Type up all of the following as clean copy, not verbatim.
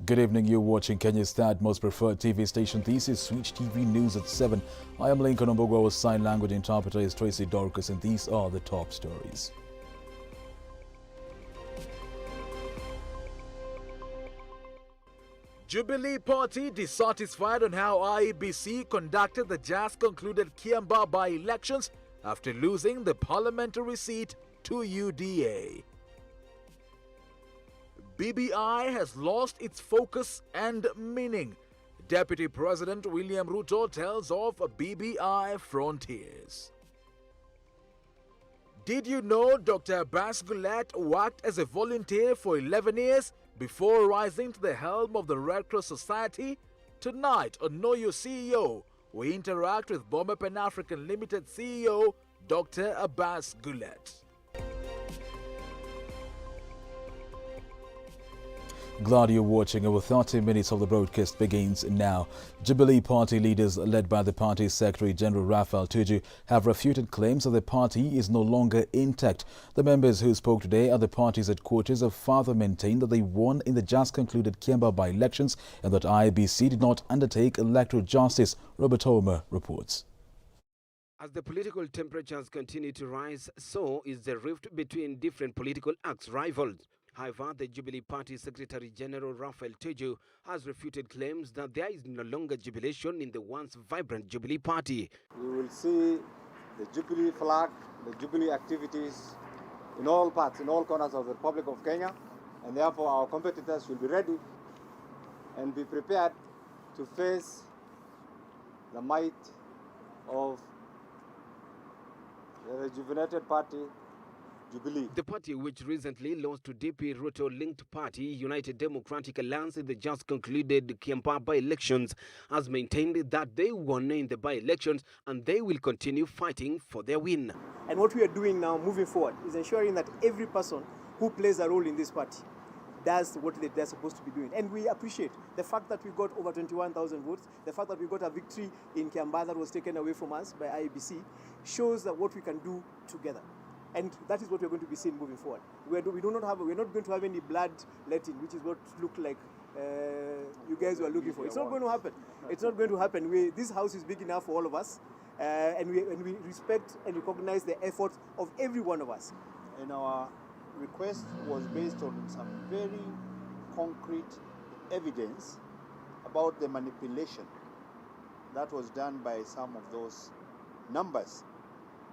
Good evening, you're watching Kenya's third most preferred TV station. This is Switch TV News at 7. I am Lincoln Ombogo, our sign language interpreter is Tracy Dorcas, and these are the top stories. Jubilee Party dissatisfied on how IEBC conducted the just concluded Kiambaa by-elections after losing the parliamentary seat to UDA. BBI has lost its focus and meaning. Deputy President William Ruto tells of BBI frontiers. Did you know Dr. Abbas Junet worked as a volunteer for 11 years before rising to the helm of the Red Cross Society? Tonight on Know Your CEO, we interact with Bomber Pan-African Limited CEO Dr. Abbas Junet. Glad you're watching. Over 30 minutes of the broadcast begins now. Jubilee Party leaders, led by the party's Secretary General Raila Tuju, have refuted claims that the party is no longer intact. The members who spoke today at the party's headquarters have further maintained that they won in the just concluded Kiambaa by-elections and that IEBC did not undertake electoral justice. Robert Omer reports. As the political temperatures continue to rise, so is the rift between different political acts rivals. However, the Jubilee Party Secretary General Raila Tuju has refuted claims that there is no longer jubilation in the once vibrant Jubilee Party. We will see the Jubilee flag, the Jubilee activities in all parts, in all corners of the Republic of Kenya, and therefore our competitors will be ready and be prepared to face the might of the rejuvenated party, Jubilee. The party, which recently lost to DP Ruto-linked party United Democratic Alliance in the just concluded Kiambaa by-elections, has maintained that they won in the by-elections and they will continue fighting for their win. And what we are doing now, moving forward, is ensuring that every person who plays a role in this party does what they're supposed to be doing. And we appreciate the fact that we got over 21,000 votes, the fact that we got a victory in Kiambaa that was taken away from us by IEBC, shows that what we can do together. And that is what we're going to be seeing moving forward. We're not going to have any blood letting, which is what looked like you guys were looking for. It's not going to happen. It's not going to happen. This house is big enough for all of us, and we respect and recognize the efforts of every one of us. And our request was based on some very concrete evidence about the manipulation that was done by some of those numbers.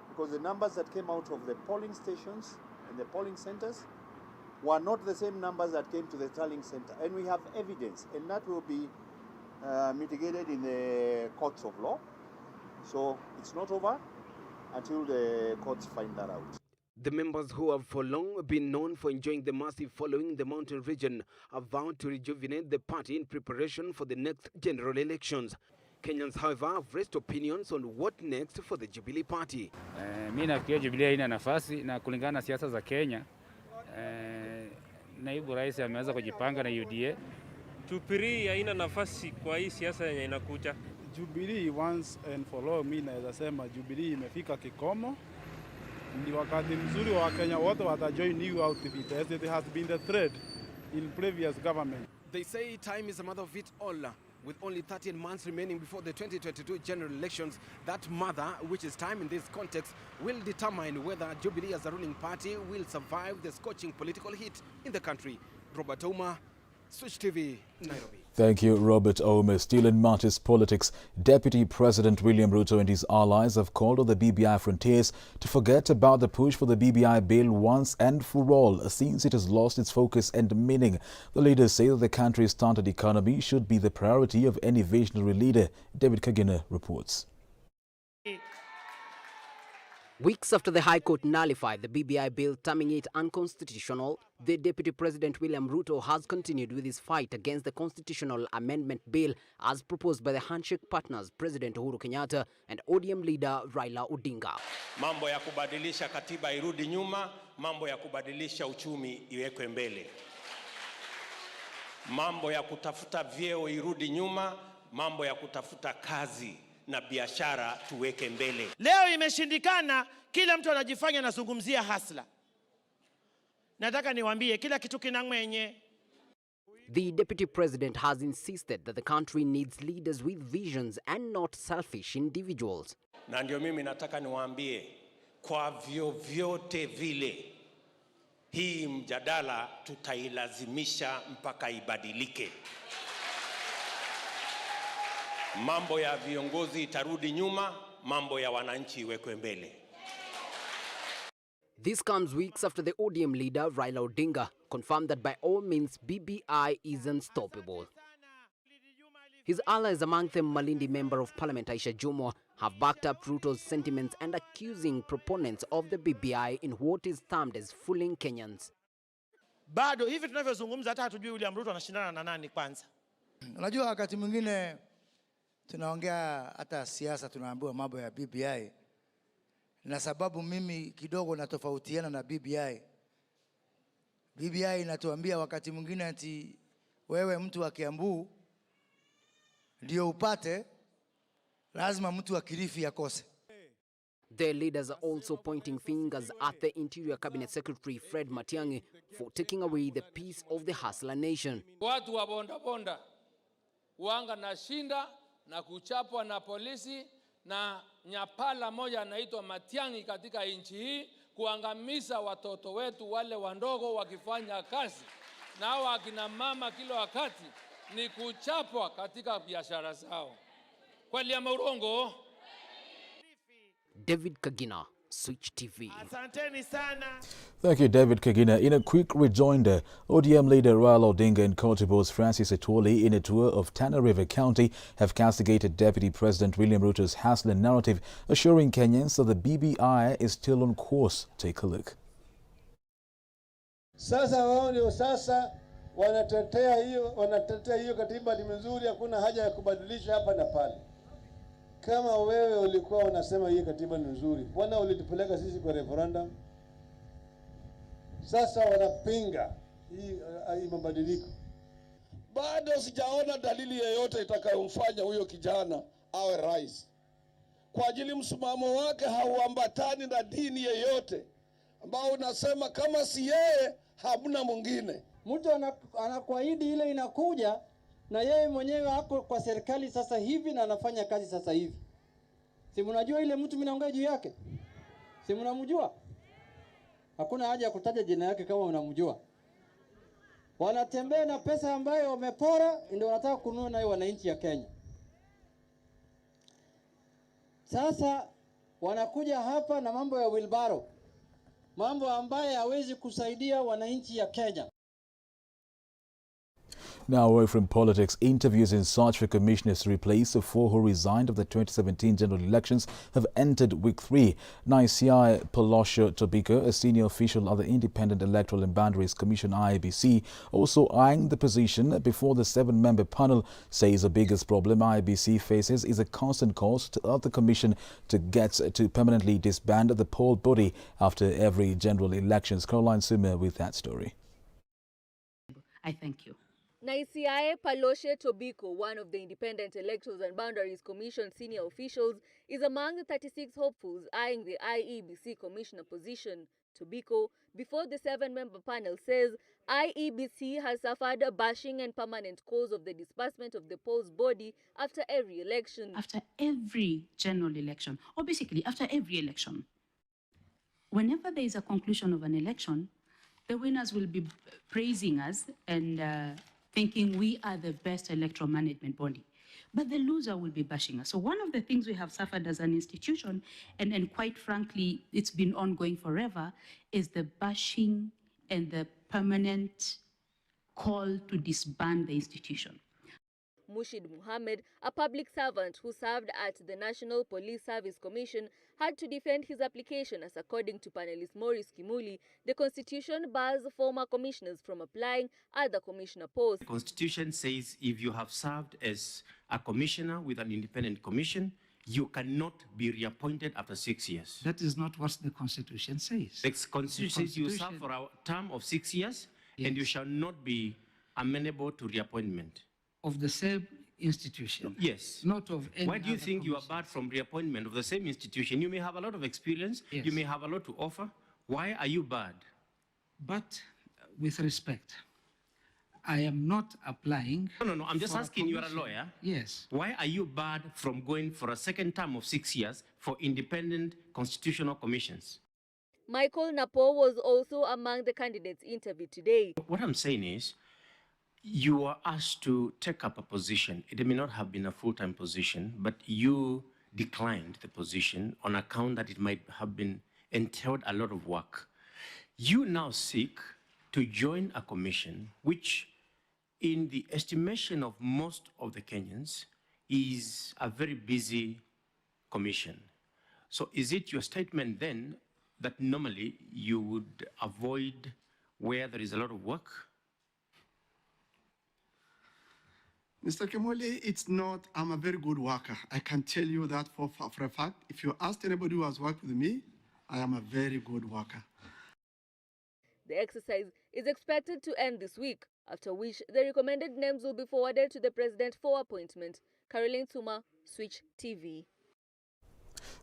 Because the numbers that came out of the polling stations and the polling centers were not the same numbers that came to the tallying center. And we have evidence, and that will be mitigated in the courts of law. So it's not over until the courts find that out. The members who have for long been known for enjoying the massive following in the mountain region have vowed to rejuvenate the party in preparation for the next general elections. Kenyans, however, have raised opinions on what next for the Jubilee Party. Mimi nafikiria Jubilee haina nafasi na kulingana na siasa za Kenya. Naibu rais ameweza kujipanga na UDA. Jubilee haina nafasi kwa hii siasa yenye inakuja. Jubilee once and for all, mimi naweza sema Jubilee imefika kikomo. Ni wakati mzuri wa Kenya wote watajoin new outfit as it has been the thread in previous government. They say time is a mother of it all. With only 13 months remaining before the 2022 general elections, that mother, which is time in this context, will determine whether Jubilee as a ruling party will survive the scorching political heat in the country. Robert Omer, Switch TV, Nairobi. Thank you, Robert Omer. Still in matters politics, Deputy President William Ruto and his allies have called on the BBI frontiers to forget about the push for the BBI bill once and for all, since it has lost its focus and meaning. The leaders say that the country's stunted economy should be the priority of any visionary leader. David Kagina reports. Weeks after the High Court nullified the BBI bill, terming it unconstitutional, the Deputy President William Ruto has continued with his fight against the constitutional amendment bill as proposed by the handshake partners President Uhuru Kenyatta and ODM leader Raila Odinga. Mambo ya kubadilisha katiba irudi nyuma, mambo ya kubadilisha uchumi iwekwe mbele. Mambo ya kutafuta vyeo irudi nyuma, mambo ya kutafuta kazi na biashara tuweke mbele. Leo imeshindikana, kila mtu anajifanya anazungumzia hasla. Nataka niwaambie kila kitu kina mwenye. The deputy president has insisted that the country needs leaders with visions and not selfish individuals. Na ndio mimi nataka niwaambie kwa vyovyote vile hii mjadala tutailazimisha mpaka ibadilike. Mambo ya viongozi itarudi nyuma, mambo ya wananchi iwekwe mbele. This comes weeks after the ODM leader Raila Odinga confirmed that by all means BBI is unstoppable. His allies, among them Malindi Member of Parliament Aisha Jomo, have backed up Ruto's sentiments and accusing proponents of the BBI in what is termed as fooling Kenyans. Bado hivi tunavyozungumza hata hatujui William Ruto anashindana na nani kwanza. Unajua wakati mwingine tunaongea hata siasa tunaambiwa mambo ya BBI. Na sababu mimi kidogo natofautiana na BBI. BBI inatuambia wakati mwingine ati wewe mtu wa Kiambu ndio upate, lazima mtu wa Kilifi akose. Their leaders are also pointing fingers at the Interior Cabinet Secretary Fred Matiang'i for taking away the peace of the hustler nation. Watu wa bonda bonda wanga na shinda na kuchapwa na polisi na nyapala moja anaitwa Matiang'i katika nchi hii kuangamiza watoto wetu wale wandogo wakifanya kazi, na hao akina mama kila wakati ni kuchapwa katika biashara zao. Kweli ama urongo? David Kagina, Switch TV. Asanteni sana. Thank you, David Kagina. In a quick rejoinder, ODM leader Raila Odinga and Kotibo's Francis Atwoli, in a tour of Tana River County, have castigated Deputy President William Ruto's hustler narrative, assuring Kenyans that the BBI is still on course. Take a look. Sasa wao ndio sasa wanatetea hiyo katiba ni nzuri, hakuna haja ya kubadilisha hapa na pale. Kama wewe ulikuwa unasema hii katiba ni nzuri, mbona ulitupeleka sisi kwa referendum? Sasa wanapinga hii mabadiliko. Bado sijaona dalili yoyote itakayomfanya huyo kijana awe rais. Kwa ajili msimamo wake hauambatani na dini yoyote ambao unasema kama si yeye hamna mwingine. Mtu anakuahidi ile inakuja na yeye mwenyewe hako kwa serikali sasa hivi na anafanya kazi sasa hivi. Si mnajua ile mtu mnaongea juu yake? Si mnamjua? Hakuna haja ya kutaja jina yake kama unamjua. Wanatembea na pesa ambayo wamepora ndio wanataka kununua nayo wananchi ya Kenya. Sasa wanakuja hapa na mambo ya wheelbarrow. Mambo ambayo hawezi kusaidia wananchi ya Kenya. Now away from politics, interviews in search for commissioners to replace the four who resigned of the 2017 general elections have entered week 3. Naisiai Palosha Tobiko, a senior official of the Independent Electoral and Boundaries Commission IEBC, also eyeing the position before the 7-member panel, says the biggest problem IEBC faces is a constant calls to the commission to get to permanently disband the poll body after every general elections. Caroline Sumer with that story. I thank you. Naisiai Palosha Tobiko, one of the Independent Electoral and Boundaries Commission senior officials, is among the 36 hopefuls eyeing the IEBC commissioner position. Tobiko, before the 7-member panel, says IEBC has suffered a bashing and permanent cause of the disbursement of the polls body after every election. After every general election, or basically after every election, whenever there is a conclusion of an election, the winners will be praising us and thinking we are the best electoral management body. But the loser will be bashing us. So one of the things we have suffered as an institution, and quite frankly, it's been ongoing forever, is the bashing and the permanent call to disband the institution. Mushid Muhammad, a public servant who served at the National Police Service Commission, had to defend his application as, according to panelist Maurice Kimuli, the Constitution bars former commissioners from applying other commissioner posts. The Constitution says if you have served as a commissioner with an independent commission, you cannot be reappointed after 6 years. That is not what the Constitution says. The Constitution says you serve for a term of 6 years, yes, and you shall not be amenable to reappointment. Of the same institution? Yes. Not of any. Why do you think you are barred from reappointment of the same institution? You may have a lot of experience, yes, you may have a lot to offer. Why are you barred? But with respect, I am not applying. No, I'm just for asking, you're a commission. lawyer. Yes. Why are you barred from going for a second term of 6 years for independent constitutional commissions? Michael Napo was also among the candidates interviewed today. What I'm saying is, you are asked to take up a position. It may not have been a full-time position, but you declined the position on account that it might have been entailed a lot of work. You now seek to join a commission which, in the estimation of most of the Kenyans, is a very busy commission. So is it your statement then that normally you would avoid where there is a lot of work? Mr. Kemole, it's not, I'm a very good worker. I can tell you that for a fact. If you ask anybody who has worked with me, I am a very good worker. The exercise is expected to end this week, after which the recommended names will be forwarded to the president for appointment. Caroline Suma, Switch TV.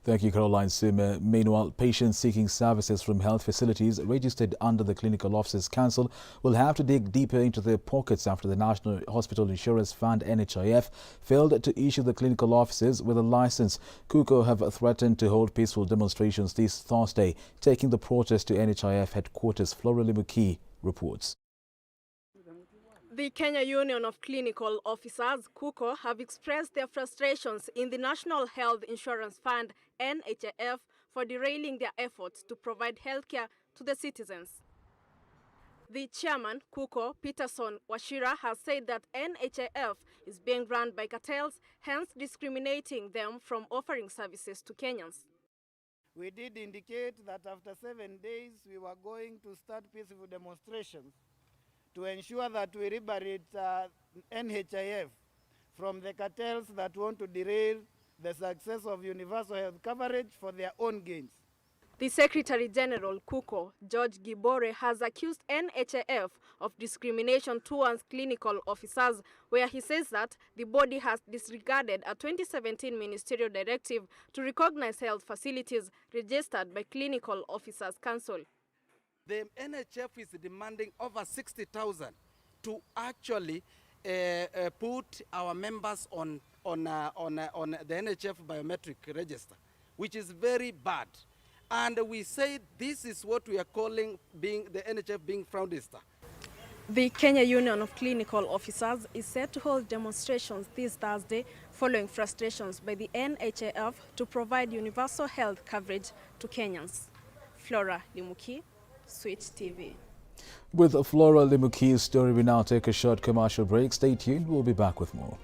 Thank you, Caroline Sima. Meanwhile, patients seeking services from health facilities registered under the Clinical Officers Council will have to dig deeper into their pockets after the National Hospital Insurance Fund (NHIF) failed to issue the clinical officers with a license. KUKO have threatened to hold peaceful demonstrations this Thursday, taking the protest to NHIF headquarters. Flora Limuki reports. The Kenya Union of Clinical Officers, KUKO, have expressed their frustrations in the National Health Insurance Fund, NHIF, for derailing their efforts to provide healthcare to the citizens. The chairman, KUKO, Peterson Washira, has said that NHIF is being run by cartels, hence discriminating them from offering services to Kenyans. We did indicate that after 7 days we were going to start peaceful demonstrations to ensure that we liberate NHIF from the cartels that want to derail the success of universal health coverage for their own gains. The Secretary General, KUKO, George Gibore, has accused NHIF of discrimination towards clinical officers, where he says that the body has disregarded a 2017 ministerial directive to recognize health facilities registered by Clinical Officers Council. The NHF is demanding over 60,000 to actually put our members on the NHF biometric register, which is very bad. And we say this is what we are calling being the NHF being fraudster. The Kenya Union of Clinical Officers is set to hold demonstrations this Thursday following frustrations by the NHIF to provide universal health coverage to Kenyans. Flora Limuki, Switch TV. With Flora Limuki's story, we now take a short commercial break. Stay tuned, we'll be back with more.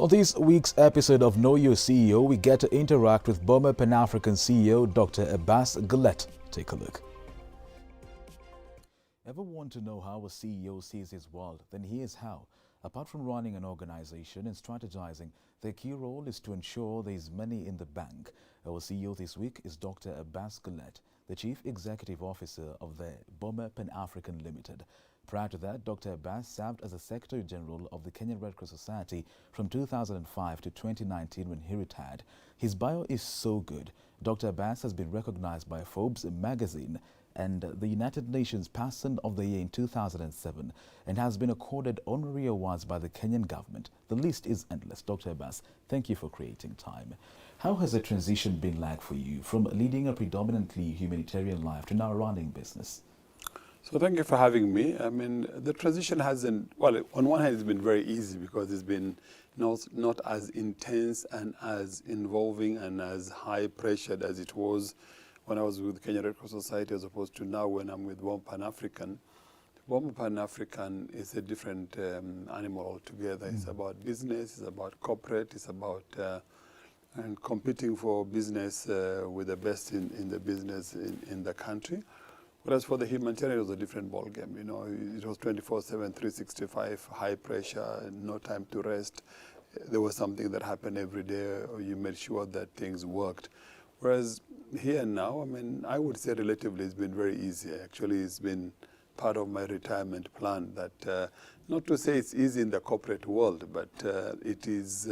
On this week's episode of Know Your CEO, we get to interact with Burma Pan-African CEO Dr. Abbas Gulet. Take a look. Ever want to know how a CEO sees his world? Then here's how. Apart from running an organization and strategizing, their key role is to ensure there is money in the bank. Our CEO this week is Dr. Abbas Gulet, the Chief Executive Officer of the Burma Pan-African Limited. Prior to that, Dr. Abbas served as the Secretary General of the Kenyan Red Cross Society from 2005 to 2019 when he retired. His bio is so good. Dr. Abbas has been recognized by Forbes magazine and the United Nations Person of the Year in 2007 and has been accorded honorary awards by the Kenyan government. The list is endless. Dr. Abbas, thank you for creating time. How has the transition been like for you from leading a predominantly humanitarian life to now running business? So thank you for having me. I mean, the transition hasn't, well, on one hand it's been very easy because it's been not as intense and as involving and as high pressured as it was when I was with Kenya Red Cross Society as opposed to now when I'm with Burma Pan-African. Burma Pan-African is a different animal altogether. It's about business, it's about corporate, it's about and competing for business with the best in the business in the country. Whereas for the humanitarian, it was a different ballgame. You know, it was 24/7, 365, high pressure, no time to rest. There was something that happened every day, or you made sure that things worked. Whereas here now, I mean, I would say relatively it's been very easy. Actually, it's been part of my retirement plan that, not to say it's easy in the corporate world, but it is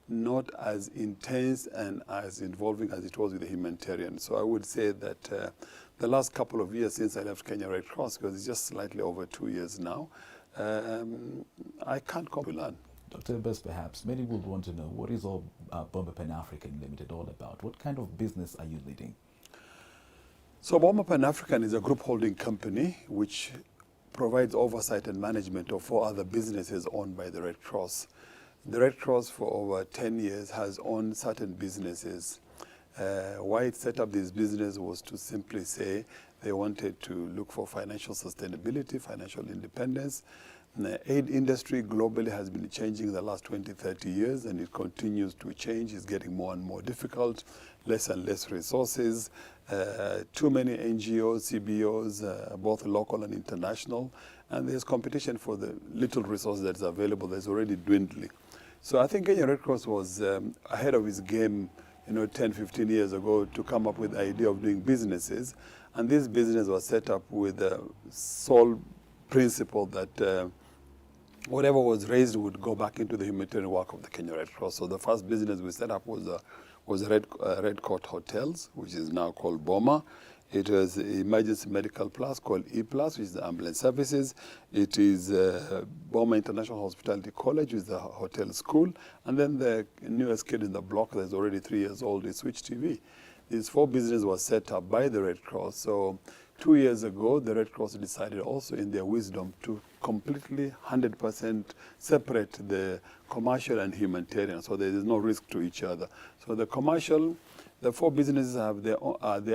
not as intense and as involving as it was with the humanitarian. So I would say that the last couple of years since I left Kenya Red Cross, because it's just slightly over 2 years now, I can't complain. Dr. Abbas, perhaps many would want to know, what is all Burma Pan-African Limited all about? What kind of business are you leading? So Burma Pan-African is a group holding company which provides oversight and management of 4 other businesses owned by the Red Cross. The Red Cross for over 10 years has owned certain businesses. Why it set up this business was to simply say they wanted to look for financial sustainability, financial independence. The aid industry globally has been changing in the last 20, 30 years, and it continues to change. It's getting more and more difficult, less and less resources, too many NGOs, CBOs, both local and international, and there's competition for the little resource that's available that's already dwindling. So I think Kenya Red Cross was ahead of its game, 10, 15 years ago to come up with the idea of doing businesses. And this business was set up with the sole principle that whatever was raised would go back into the humanitarian work of the Kenya Red Cross. So the first business we set up was Red Court Hotels, which is now called Burma. It was Emergency Medical Plus called E-Plus, which is the ambulance services. It is Burma International Hospitality College, which is the hotel school. And then the newest kid in the block that's already 3 years old is Switch TV. These 4 businesses were set up by the Red Cross. So 2 years ago, the Red Cross decided also in their wisdom to completely 100% separate the commercial and humanitarian, so there is no risk to each other. So the commercial, the 4 businesses have their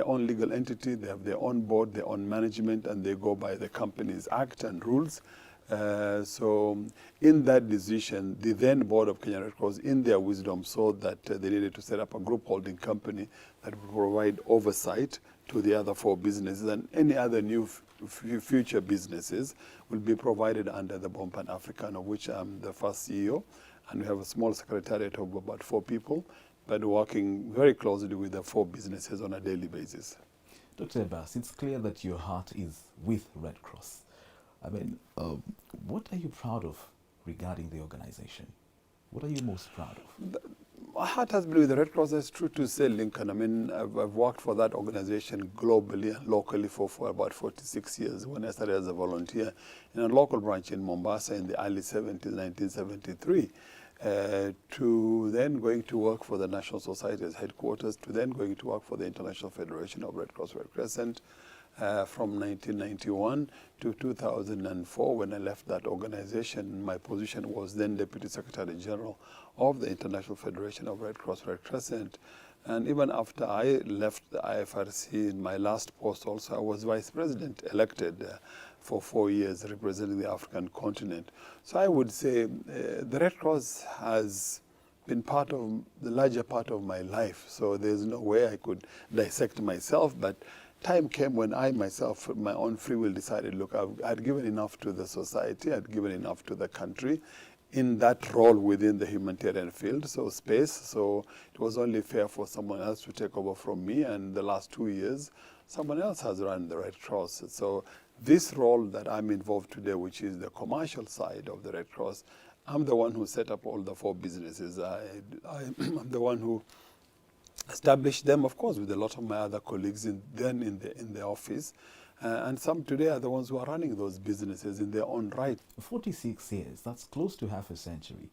own legal entity, they have their own board, their own management, and they go by the Companies Act and rules. So in that decision, the then board of Kenya Red Cross, in their wisdom, saw that they needed to set up a group holding company that would provide oversight to the other 4 businesses, and any other new future businesses will be provided under the Burma Pan-African, of which I'm the first CEO, and we have a small secretariat of about 4 people, but working very closely with the 4 businesses on a daily basis. Dr. Abbas, it's clear that your heart is with Red Cross. I mean, what are you proud of regarding the organization? What are you most proud of? My heart has been with the Red Cross. That's true to say, Lincoln. I mean, I've worked for that organization globally and locally for about 46 years. When I started as a volunteer in a local branch in Mombasa in the early 70s, 1973, to then going to work for the National Society's headquarters, to then going to work for the International Federation of Red Cross Red Crescent, from 1991 to 2004. When I left that organization, my position was then Deputy Secretary General of the International Federation of Red Cross Red Crescent. And even after I left the IFRC in my last post also, I was Vice President elected for 4 years representing the African continent. So I would say the Red Cross has been part of the larger part of my life. So there's no way I could dissect myself, but time came when I myself, my own free will, decided, look, I'd given enough to the society, I'd given enough to the country in that role within the humanitarian field, so space. So it was only fair for someone else to take over from me, and the last 2 years, someone else has run the Red Cross. So this role that I'm involved today, which is the commercial side of the Red Cross, I'm the one who set up all the 4 businesses. I'm the one who established them, of course, with a lot of my other colleagues in the office. And some today are the ones who are running those businesses in their own right. 46 years, that's close to half a century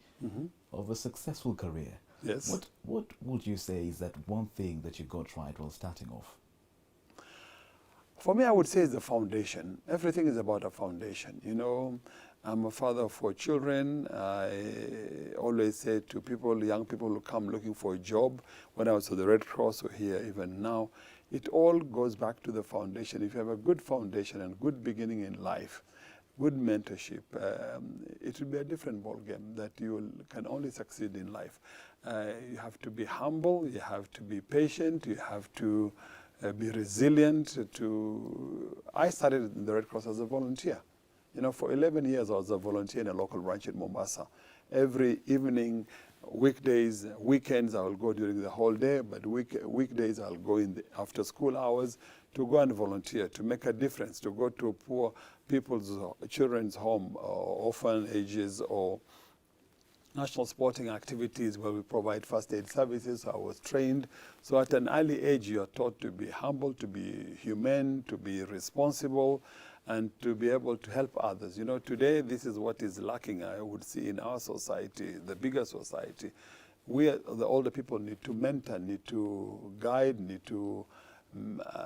of a successful career. Yes. What would you say is that one thing that you got right while starting off? For me, I would say it's the foundation. Everything is about a foundation. You know, I'm a father of 4 children. I always say to people, young people who come looking for a job, when I was at the Red Cross or here even now, it all goes back to the foundation. If you have a good foundation and good beginning in life, good mentorship, it will be a different ballgame that you can only succeed in life. You have to be humble, you have to be patient, you have to be resilient. I started in the Red Cross as a volunteer. You know, for 11 years I was a volunteer in a local branch in Mombasa. Every evening, weekdays, weekends, I will go during the whole day, but weekdays I'll go in the after school hours to go and volunteer, to make a difference, to go to poor people's children's home, orphanages, or national sporting activities where we provide first aid services. I was trained. So at an early age, you are taught to be humble, to be humane, to be responsible, and to be able to help others. You know, today, this is what is lacking, I would see, in our society, the bigger society. We, the older people, need to mentor, need to guide, need to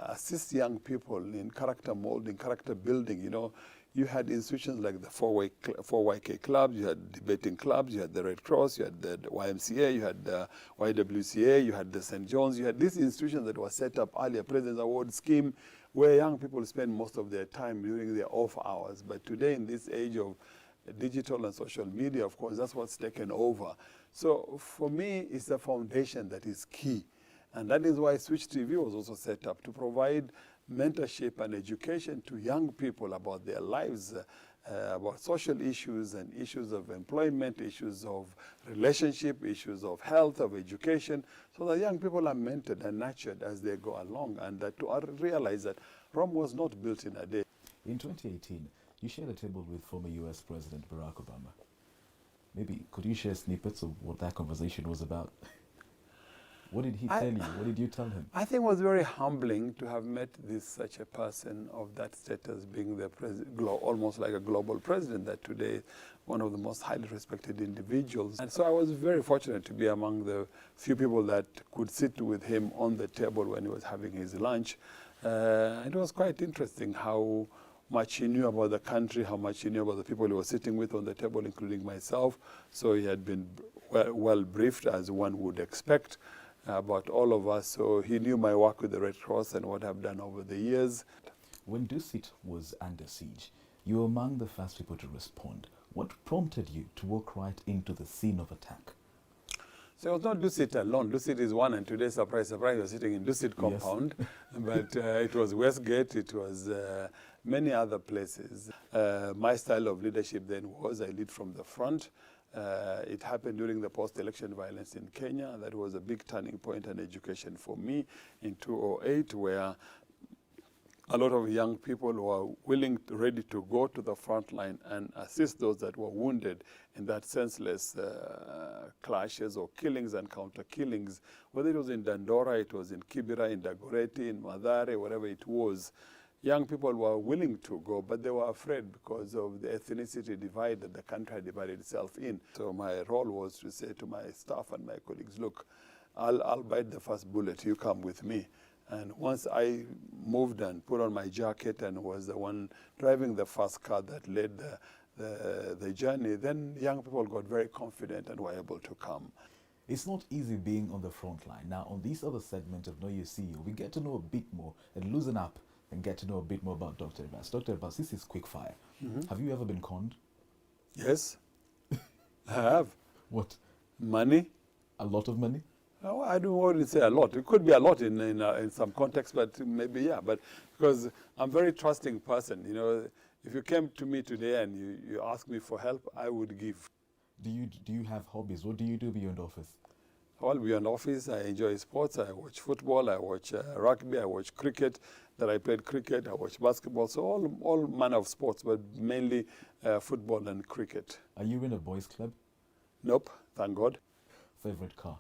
assist young people in character molding, character building. You know, you had institutions like the 4YK clubs, you had debating clubs, you had the Red Cross, you had the YMCA, you had the YWCA, you had the St. John's, you had these institutions that were set up earlier, President's Award Scheme, where young people spend most of their time during their off hours. But today, in this age of digital and social media, of course, that's what's taken over. So for me, it's the foundation that is key. And that is why Switch TV was also set up, to provide mentorship and education to young people about their lives, about social issues and issues of employment, issues of relationship, issues of health, of education, so that young people are mentored and nurtured as they go along, and that to realize that Rome was not built in a day. In 2018, you shared a table with former US President Barack Obama. Maybe could you share snippets of what that conversation was about? What did he tell you? What did you tell him? I think it was very humbling to have met such a person of that status, being the almost like a global president, that today one of the most highly respected individuals. And so I was very fortunate to be among the few people that could sit with him on the table when he was having his lunch. It was quite interesting how much he knew about the country, how much he knew about the people he was sitting with on the table, including myself. So he had been well briefed, as one would expect, about all of us. So he knew my work with the Red Cross and what I've done over the years. When Dusit was under siege, you were among the first people to respond. What prompted you to walk right into the scene of attack? So it was not Dusit alone. Dusit is one, and today, surprise, surprise, you're sitting in Dusit compound. Yes. But it was Westgate, it was many other places. My style of leadership then was I lead from the front. It happened during the post-election violence in Kenya. That was a big turning point and education for me in 2008, where a lot of young people were ready to go to the front line and assist those that were wounded in that senseless clashes or killings and counter-killings. Whether it was in Dandora, it was in Kibera, in Dagoretti, in Mathare, wherever it was. Young people were willing to go, but they were afraid because of the ethnicity divide that the country had divided itself in. So my role was to say to my staff and my colleagues, look, I'll bite the first bullet, you come with me. And once I moved and put on my jacket and was the one driving the first car that led the journey, then young people got very confident and were able to come. It's not easy being on the front line. Now, on this other segment of Know Your CEO, we get to know a bit more and loosen up and get to know a bit more about Dr. Abbas. Dr. Abbas, this is quick fire. Have you ever been conned? Yes, I have. What? Money, A lot of money? No, I don't want to say a lot. It could be a lot in some context, but maybe, yeah. But because I'm a very trusting person, you know, if you came to me today and you asked me for help, I would give. Do you have hobbies? What do you do beyond office? Well, beyond office, I enjoy sports. I watch football, I watch rugby, I watch cricket. That I played cricket, I watch basketball. So all manner of sports, but mainly football and cricket. Are you in a boys' club? Nope, thank God. Favorite car?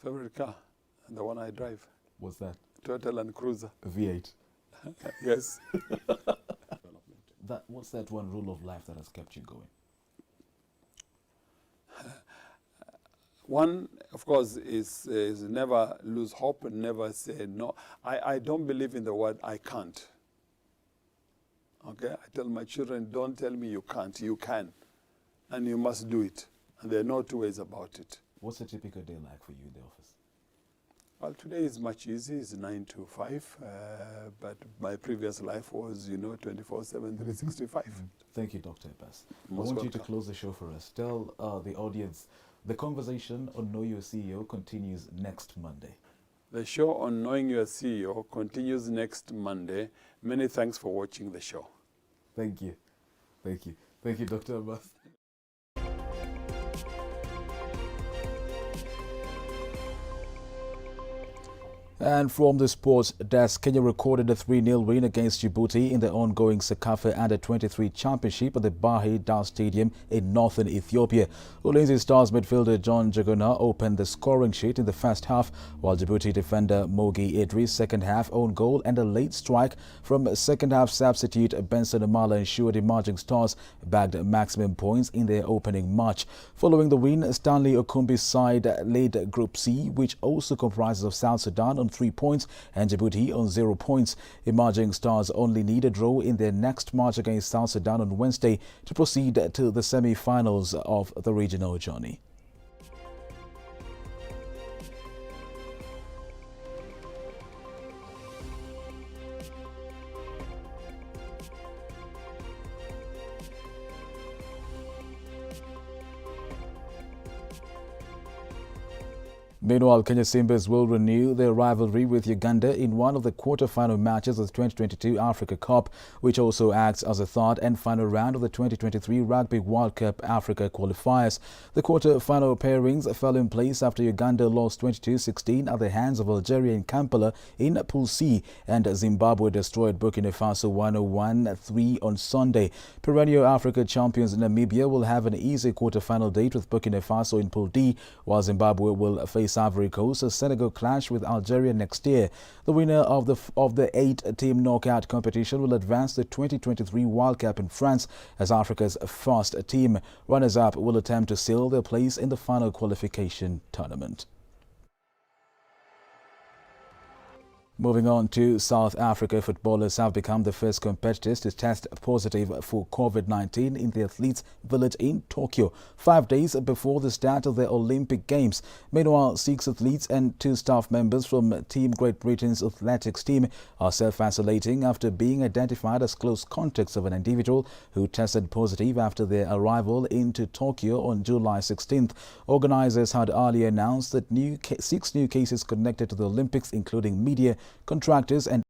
Favorite car? The one I drive. What's that? Toyota Land Cruiser. V8. Yes. What's that one rule of life that has kept you going? One, of course, is never lose hope and never say no. I don't believe in the word I can't. Okay? I tell my children, don't tell me you can't. You can. And you must do it. And there are no two ways about it. What's a typical day like for you in the office? Well, today is much easier. It's 9 to 5. But my previous life was, you know, 24/7, 365. Thank you, Dr. Abbas. I Most want you to welcome. close the show for us. Tell the audience, the conversation on Know Your CEO continues next Monday. The show on Knowing Your CEO continues next Monday. Many thanks for watching the show. Thank you. Thank you. Thank you, Dr. Abbas. And from the sports desk, Kenya recorded a 3-0 win against Djibouti in the ongoing Sekafa Under-23 Championship at the Bahir Dar Stadium in northern Ethiopia. Ulinzi Stars midfielder John Jagona opened the scoring sheet in the first half, while Djibouti defender Mogi Idris' second-half own goal and a late strike from second-half substitute Benson Amala ensured emerging Stars bagged maximum points in their opening match. Following the win, Stanley Okumbi's side led Group C, which also comprises of South Sudan on 3 points and Djibouti on 0 points. Emerging Stars only need a draw in their next match against South Sudan on Wednesday to proceed to the semi-finals of the regional journey. Meanwhile, Kenya Simbas will renew their rivalry with Uganda in one of the quarter-final matches of the 2022 Africa Cup, which also acts as a third and final round of the 2023 Rugby World Cup Africa qualifiers. The quarter-final pairings fell in place after Uganda lost 22-16 at the hands of Algeria in Kampala in Pool C, and Zimbabwe destroyed Burkina Faso 101-3 on Sunday. Perennial Africa champions Namibia will have an easy quarter-final date with Burkina Faso in Pool D, while Zimbabwe will face Ivory Coast. A Senegal clash with Algeria next year. The winner of the 8-team knockout competition will advance the 2023 World Cup in France as Africa's first team. Runners-up will attempt to seal their place in the final qualification tournament. Moving on to South Africa, footballers have become the first competitors to test positive for COVID-19 in the athletes' village in Tokyo, 5 days before the start of the Olympic Games. Meanwhile, 6 athletes and 2 staff members from Team Great Britain's athletics team are self-isolating after being identified as close contacts of an individual who tested positive after their arrival into Tokyo on July 16th. Organizers had earlier announced that 6 new cases connected to the Olympics, including media, contractors and